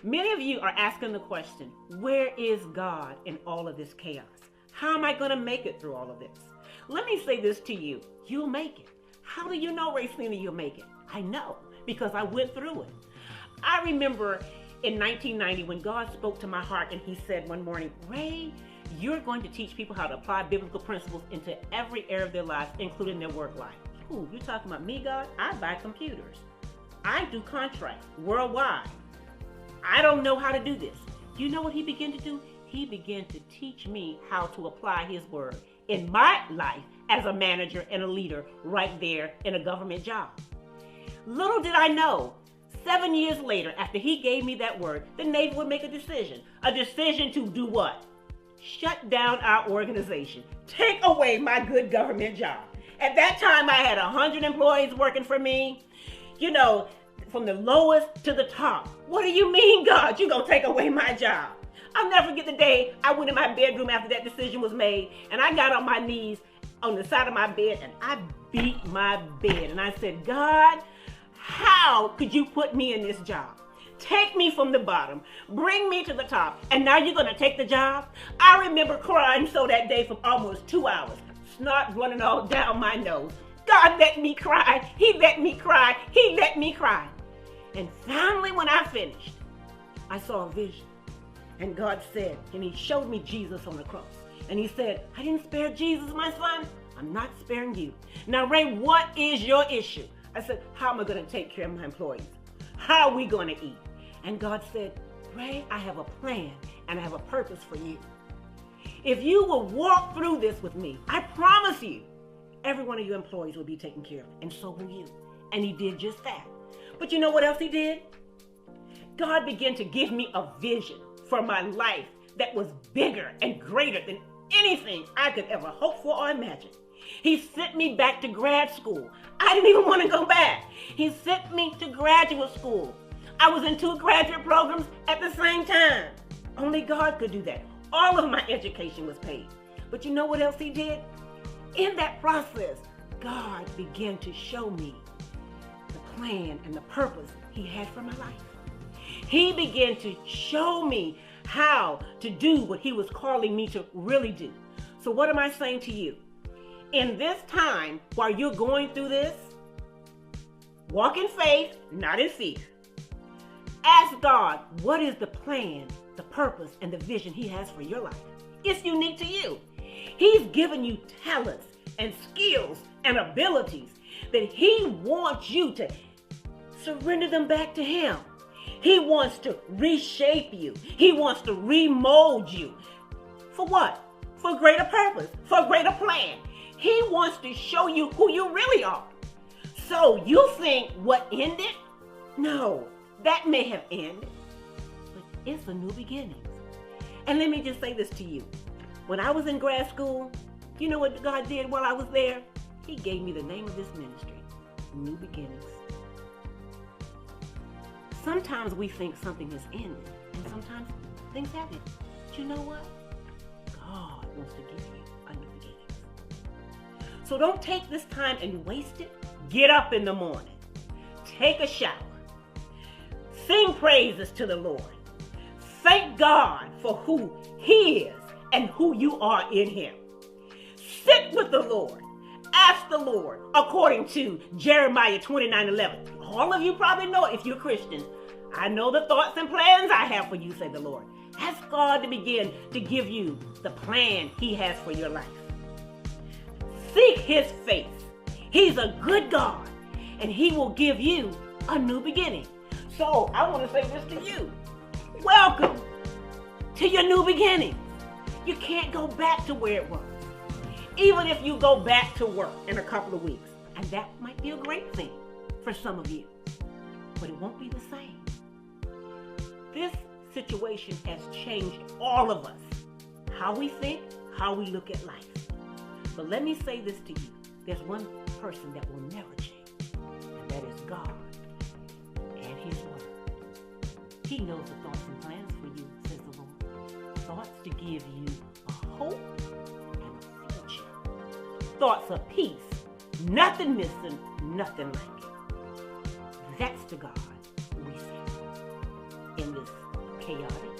Many of you are asking the question, where is God in all of this chaos? How am I going to make it through all of this? Let me say this to you. You'll make it. How do you know, Racina, you'll make it? I know, because I went through it. I remember in 1990 when God spoke to my heart and he said one morning, Ray, you're going to teach people how to apply biblical principles into every area of their lives, including their work life. Ooh, you're talking about me, God? I buy computers. I do contracts worldwide. I don't know how to do this. You know what he began to do? He began to teach me how to apply his word in my life as a manager and a leader right there in a government job. Little did I know, 7 years later, after he gave me that word, the Navy would make a decision. A decision to do what? Shut down our organization. Take away my good government job. At that time, I had 100 employees working for me. You know, from the lowest to the top. What do you mean, God? You're going to take away my job? I'll never forget the day I went in my bedroom after that decision was made, and I got on my knees on the side of my bed, and I beat my bed. And I said, God, how could you put me in this job? Take me from the bottom, bring me to the top, and now you're going to take the job? I remember crying so that day for almost 2 hours, snot running all down my nose. God let me cry. He let me cry. He let me cry. And finally, when I finished, I saw a vision. And God said, and he showed me Jesus on the cross. And he said, I didn't spare Jesus, my son. I'm not sparing you. Now, Ray, what is your issue? I said, how am I going to take care of my employees? How are we going to eat? And God said, Ray, I have a plan and I have a purpose for you. If you will walk through this with me, I promise you, every one of your employees will be taken care of, and so will you. And he did just that. But you know what else he did? God began to give me a vision for my life that was bigger and greater than anything I could ever hope for or imagine. He sent me back to grad school. I didn't even want to go back. He sent me to graduate school. I was in 2 graduate programs at the same time. Only God could do that. All of my education was paid. But you know what else he did? In that process, God began to show me the plan and the purpose he had for my life. He began to show me how to do what he was calling me to really do. So what am I saying to you? In this time, while you're going through this, walk in faith, not in fear. Ask God, what is the plan, the purpose, and the vision he has for your life? It's unique to you. He's given you talents and skills and abilities that he wants you to surrender them back to him. He wants to reshape you. He wants to remold you. For what? For greater purpose, for greater plan. He wants to show you who you really are. So you think what ended? No, that may have ended, but it's a new beginning. And let me just say this to you. When I was in grad school, you know what God did while I was there? He gave me the name of this ministry, New Beginnings. Sometimes we think something has ended, and sometimes things haven't. But you know what? God wants to give you a new beginning. So don't take this time and waste it. Get up in the morning. Take a shower. Sing praises to the Lord. Thank God for who he is and who you are in him. Sit with the Lord. Ask the Lord according to Jeremiah 29:11. All of you probably know it if you're Christians. I know the thoughts and plans I have for you, said the Lord. Ask God to begin to give you the plan he has for your life. Seek his face. He's a good God, and he will give you a new beginning. So I want to say this to you. Welcome to your new beginning. You can't go back to where it was. Even if you go back to work in a couple of weeks, and that might be a great thing for some of you, but it won't be the same. This situation has changed all of us, how we think, how we look at life. But let me say this to you. There's one person that will never change, and that is God and his word. He knows the thoughts and plans for you, says the Lord. Thoughts to give you a hope and a future. Thoughts of peace, nothing missing, nothing lacking. That's the God we serve in this chaotic.